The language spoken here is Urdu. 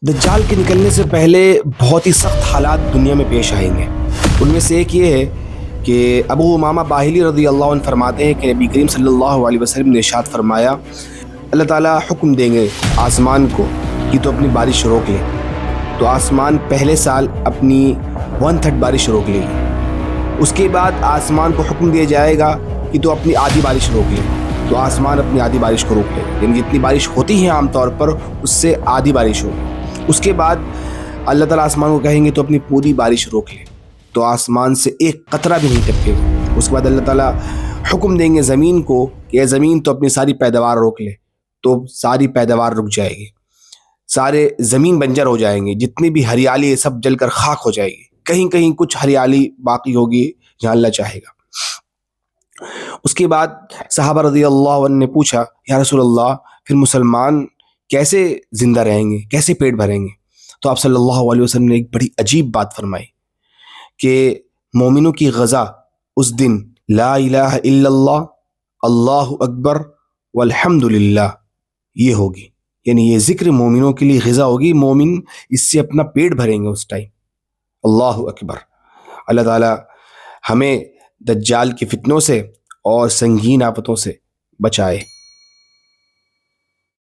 دجال کے نکلنے سے پہلے بہت ہی سخت حالات دنیا میں پیش آئیں گے۔ ان میں سے ایک یہ ہے کہ ابو امامہ باہلی رضی اللہ عنہ فرماتے ہیں کہ نبی کریم صلی اللہ علیہ وسلم نے ارشاد فرمایا، اللہ تعالیٰ حکم دیں گے آسمان کو کہ تو اپنی بارش روک لے، تو آسمان پہلے سال اپنی 1/3 بارش روک لے گی۔ اس کے بعد آسمان کو حکم دیا جائے گا کہ تو اپنی آدھی بارش روک لے، تو آسمان اپنی آدھی بارش کو روک لے، یعنی جتنی بارش ہوتی ہے عام طور پر اس سے آدھی بارش ہوگی۔ اس کے بعد اللہ تعالیٰ آسمان کو کہیں گے تو اپنی پوری بارش روک لے، تو آسمان سے ایک قطرہ بھی نہیں ٹپکے گا۔ اس کے بعد اللہ تعالیٰ حکم دیں گے زمین کو کہ اے زمین تو اپنی ساری پیداوار روک لے، تو ساری پیداوار رک جائے گی، سارے زمین بنجر ہو جائیں گے، جتنی بھی ہریالی ہے سب جل کر خاک ہو جائے گی، کہیں کہیں کچھ ہریالی باقی ہوگی جہاں اللہ چاہے گا۔ اس کے بعد صحابہ رضی اللہ عنہ نے پوچھا، یا رسول اللہ پھر مسلمان کیسے زندہ رہیں گے، کیسے پیٹ بھریں گے؟ تو آپ صلی اللہ علیہ وسلم نے ایک بڑی عجیب بات فرمائی کہ مومنوں کی غذا اس دن لا الہ الا اللہ، اللہ اکبر والحمد للہ یہ ہوگی، یعنی یہ ذکر مومنوں کے لیے غذا ہوگی، مومن اس سے اپنا پیٹ بھریں گے اس ٹائم۔ اللہ اکبر۔ اللہ تعالی ہمیں دجال کی فتنوں سے اور سنگین آفتوں سے بچائے۔